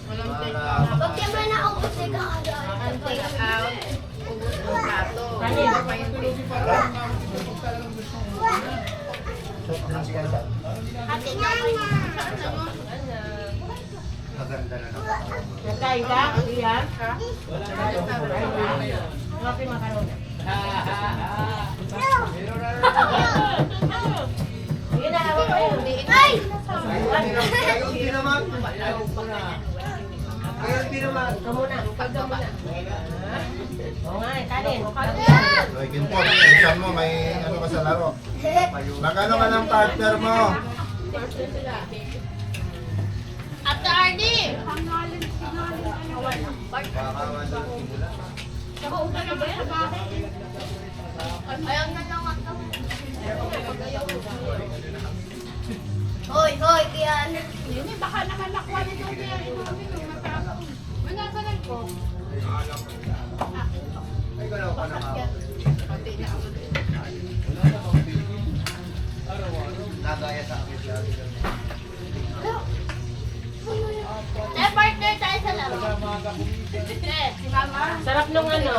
Walang take out. Pag yan ba naubos eh, kakagawa. Ang take out, ubos ng plato. Kanin. Soft drinks ka ba? Ate niya ba yun? Maganda na naman. Nagkain ka? Iyan? Ayos na rin. Ngapi makaroon. Sige na, ako kayo. Ay! Ayun din naman. Ayun din naman. Ikaw muna. Ikaw muna. Oo nga, kanin. Ay, Ginpo, pinsan mo, may ano ka sa laro. Magkano ka ng partner mo? Ate Arnie! Ayaw na lang ako. Hoy, hoy, kiyan. Hindi, baka naman nakuha nito kaya inumin yung matapos. Manasalan ko. Ay, galaw ka na nga. Pati na ako. Nagaya sa akin lagi. Partner tayo sa laro. Si Mama. Sarap nung ano,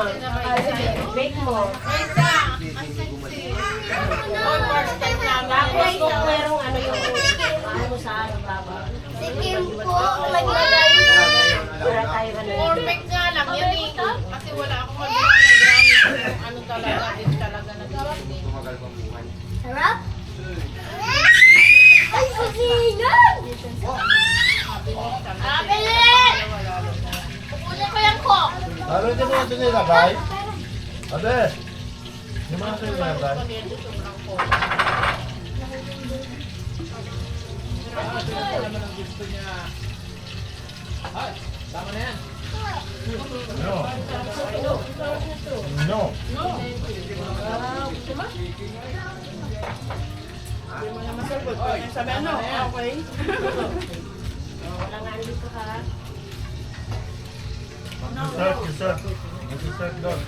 bake mo. Oh, first time namin. Tapos kung merong ano yung ano mo sa ano baba. Si Kim po, naglagay. Para tayo ano. Perfect nga lang yan eh. Kasi wala akong magawa ng gamit. Ano talaga, din talaga nag-hindi. Tumagal pang buhay. Sarap? Ay, kusinan! Abilis! Pupunin ko yan ko. Lalo din mo ito nilagay? Abe! Yung mga ito nilagay? No. No. Sabi ano, okay. Wala nga dito ka. Dessert. Dessert doon.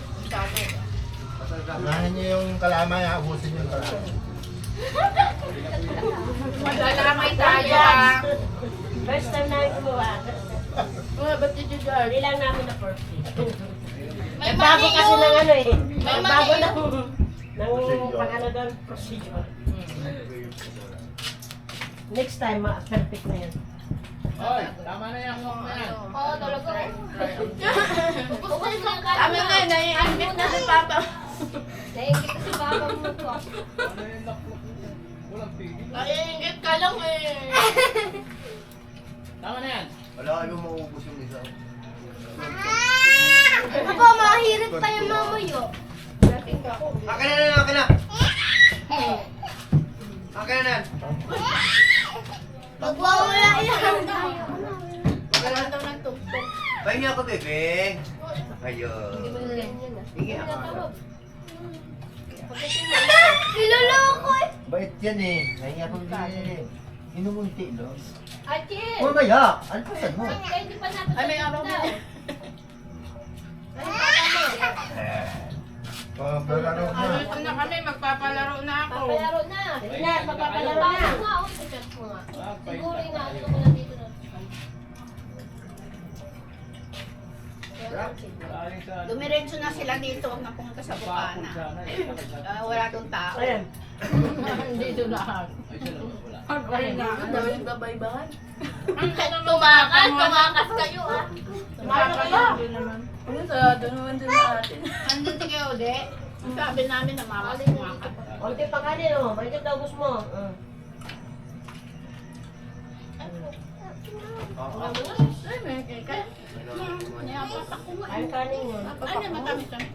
Unahin niyo yung kalamay, abusin yung kalamay. Maglalamay tayo ha. First time namin gumawa. Ba't did you jar? Hindi lang namin na perfect. May Nagbago mali kasi yun. ng ano eh. May Nagbago mali ng pag ano doon, procedure. Next time, perfect na yan. Oy, tama na yan. Oo, talaga. Pupunin ko ang Tama na, naiingit na si Papa. Naingit na si Papa mo ko. Ano yung naklok mo? Walang tigil. Naiingit ka lang eh. Tama na yan. Wala kayong maubos yung isa. Ako, mahirit pa yung mamayo. Akin na yan, akin na! Akin na yan! Magwawala yan. Wala daw ng tugtog. Pahingi ako, bebe! Ayun. Sige, ako. Niloloko eh. Bait yan eh. Pahingi ako, bebe. Inumunti, no? Ate! Mamaya! Ano pa yan mo? Kaya hindi pa natin Ay, may araw din. Paglalaro na. Ano na kami, magpapalaro na ako. Papalaro na. Sige na, magpapalaro Papalaro na. na. Uy, pachat ko nga. Ah, Siguro yung naano ko lang dito na. Aling sa... Dumiretso na sila dito, huwag na pumunta sa Bukana. Wala doon tao. Ayan. Dito lahat. Ay, siya lang. Wala. Ay, na. Dami yung babaybahan. Tumakas kayo ah. Tumakas ka. Ano sa doon naman din natin. Andun si Kuya Ode. Sabi namin na mama tumakas. Konti pa kanin oh. Bakit daw gusto mo? Ay, may kaya. Niyapas ako nga. Ay, kanin yun. Ay, matamis lang.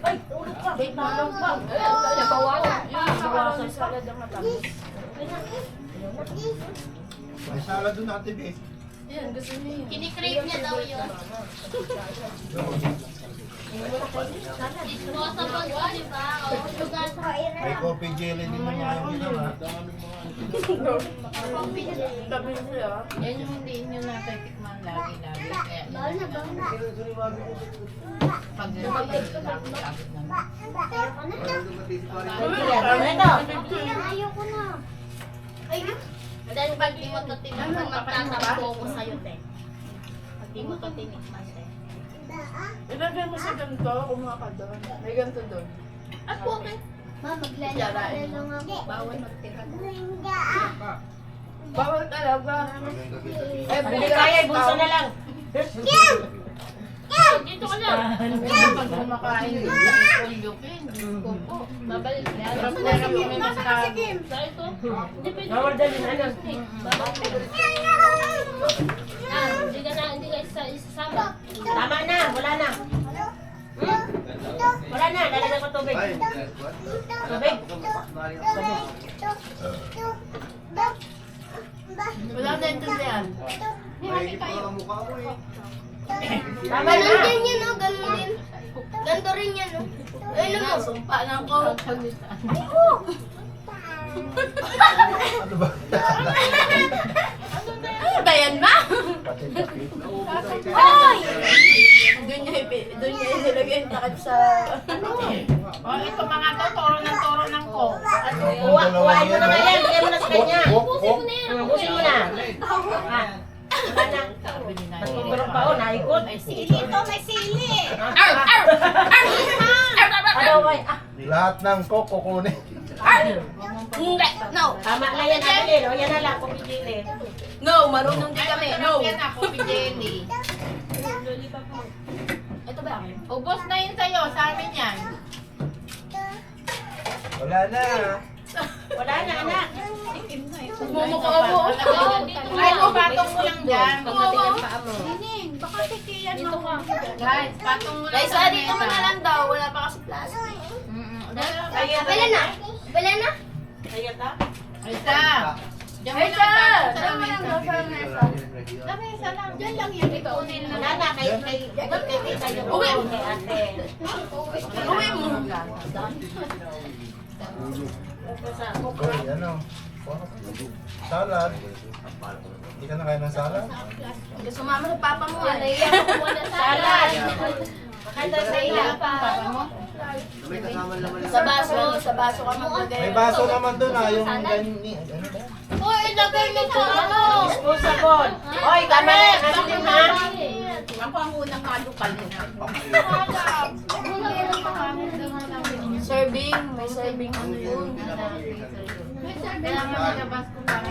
Ay, ulog ka. Wait, balong pa. Nabawasan. Nabawasan sa salad ang matamis. May salad doon natin, eh. Yan, gusto niya yun. Kinikrave niya daw yun. Disposable ko, di ba? O, lugar sa May coffee jelly din yung mga yung ginawa. Daming mga ano. Sabi siya, yan yung hindi nyo natitikman lagi-lagi. Kaya Bawal na, bawal na. pag nilagay lagi naman. Ayoko na. Ay, dahil pag limot na tinapang magtatakbo ko sa'yo, te. Hindi mo to tinikman eh. Ilagay mo sa ganito, kumuha ka doon. May ganito doon. At bakit? Ma, maglalaro lang ako. Bawal magtira. Bawal talaga. Hindi kaya, bunso na lang. Dito ka lang. Pag kumakain, Pulyukin. Diyos ko po. Babalik. Sarap na rin yung minastado. Dahil to. Hindi pwede. Bawal dyan yun, ano? Hindi ka na, hindi ka isasama. Tama na, wala na. Wala na, lalagyan ko tubig. Tubig. Wala na intindihan. Tama Ganun na. din yun, oh. Ganun din. Ganito rin yan, oh. Ayun mo. Sumpa lang ko. Ano ba? Ano ba yan, ma? Pati-pati. Ay! Doon niya inilagay yung takip sa... Oh, ito mga to, toro ng ko. Kuhain mo na nga yan, bigyan mo na sa kanya. Pusin mo na yan. Busin mo na. Ah, wala na. Mas kukurong pa, oh, naikot. Dito may sili. Ano, kay, Lahat ng coke kukunin. Hindi! No! tama na yan, Adeline. O, yan na lang, kung pipili. No! Marunong din kami. No! Yan ako, Jelly. Ito ba akin? Ubos na yun sa'yo, sa amin yan. Wala na. Wala na, anak. Mumukha mo. Ay, patong mo lang dyan. Pagdating ang paa mo. Baka tikiyan mo. Guys, patong mo lang Guys, sa dito mo na lang daw. Wala pa kasi plastic. Wala na. Wala na. Ayun ta? Isa. Diyan mo Ay, lang sir! patong sa Saan mo lang daw lamesa. sa mesa? Lamesa lang. Diyan lang yan. Ito, unin Wala na, kay tita yung Uwi. kay ate. Uwi mo. Uy, ano? Salad. Hindi ka na kaya ng salad? Hindi sumama sa papa mo. Yan, naiyak ako muna sa Salad. Makanda sa ila. Sa baso ka maglagay. May baso naman doon ah, yung ganyan. Uy, ilagay mo po. Ano? Disposable. Oy, tama na yan. Ano din ha? Ako ang unang kalukal nila. Serving. May serving ano yun. Kaya nga nagabas ko kami.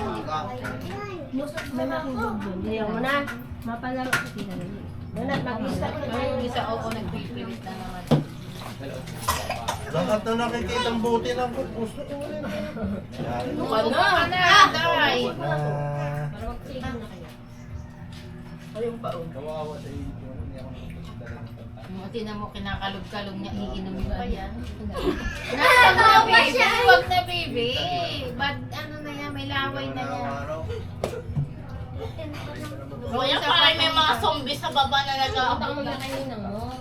Ayaw mo na. Donat, mag-isa ko na Yung isa ako nagpipilit na naman. Lahat na nakikita ang buti ng cook. Gusto ko rin. Ano ka na? Ano, Day? Ayun pa oh. Kawawa sa iyo. Hindi ako nakapagdala ng pagkain. Tinan mo, kinakalog-kalog niya, iinumin pa yan. Nasa Nasa pa siya. baby, wag na baby. Bad, ano na yan, may laway na yan. Kuya, parang may mga zombie sa baba na nag-aabang na kanina mo.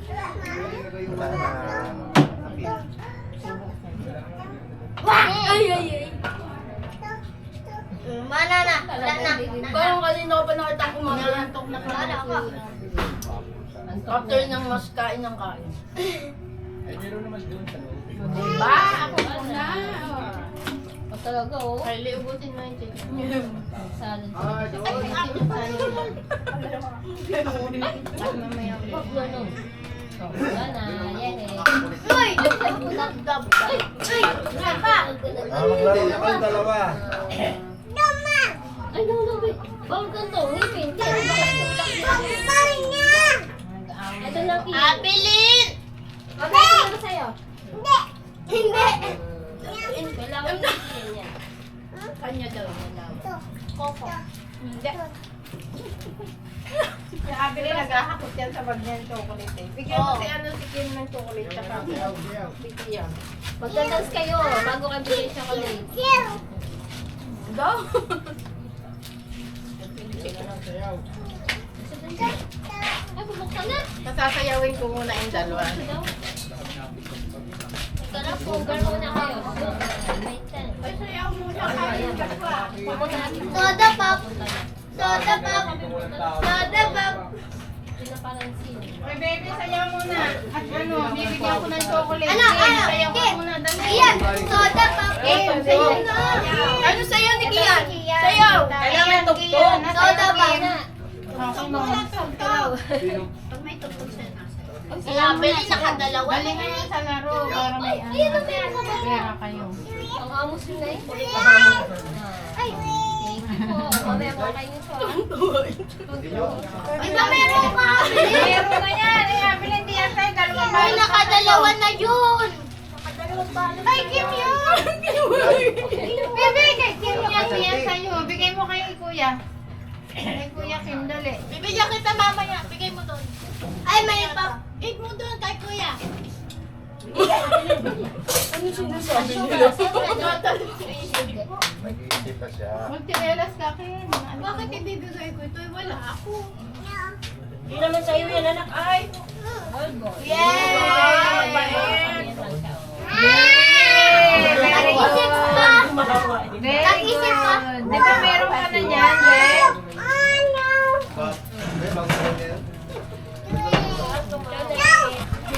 Wala na. Ay, ay, ay. Mana na. Wala na. Parang kanina ko pa nakita ang kumakain. Nangantok na Wala ako. After nang mas kain ng kain. Ay, meron naman doon sa loob. Diba? Ako muna. Talaga, oh. Kylie, ubusin mo yung chicken. Salad. At mamaya ulit. Ganun. Wala na. Yan eh. Uy! Dab-dab. Uy! Papa! Maglaro na kayong dalawa. Ay, no, no, wait. Bawal ka to. Ngipin. Parin niya! Ito lang key. Abilin! Magkakaroon ko sa'yo. Hindi! Hindi! Kailangan mo yan. Kanya daw. Coco. Hindi. Si Abilin, naghahakot yan sa bag niya ng chocolate eh. Bigyan mo si ano si Kim ng chocolate tsaka bigyan. Magdadance kayo bago kayo bigyan siya chocolate. Go! Ay, bubuksan na. Sasayawin ko muna yung dalawa. Tara, poker muna kayo. May 10. Ay, sayaw muna kayo. Soda pop! Soda pop! Soda pop! Pinapalansin. Oy, baby, sayaw muna. At ano, bibigyan ko ng chocolate. Ano? Baby, sayaw Kim? ka muna. Dali. Iyan! Soda pop! Kim, Sa'yo sayaw na! Ano sa'yo ni Kian? Sayaw! Kailangan tugtog. Soda pop! Pag may tugtog siya nasa. Kaya Beli, nakadalawa. Bali nga yan sa laro para may ano. Ayun ang pera ka ba? Pera kayo. Ang amos yun na yun. Ay, thank you po. Mamaya pa kayo nito. Ay, ba meron ka? Meron na yan. Eh, Abel, hindi yan tayo. Dalawang Ay, balik. nakadalawa na yun. Nakadalawang balot. Ay, Kim yun! Bebe, kay Kim yan. Yan sa'yo. Bigay mo kay Kuya. Kay Kuya Kim, dali. Bibigyan kita mamaya. Bigay mo doon. Ay, may pa. Eat mo doon kay kuya. Nag-iisip pa siya. Magtinelas ka, Kim. Ano Bakit ka? ibibigay ko ito? Wala ako. Hindi naman sa'yo yan, anak. Ay! Nag-isip pa. Very Nag-isip ka? good. Di ba meron ka na niyan, Be? May bago na yan.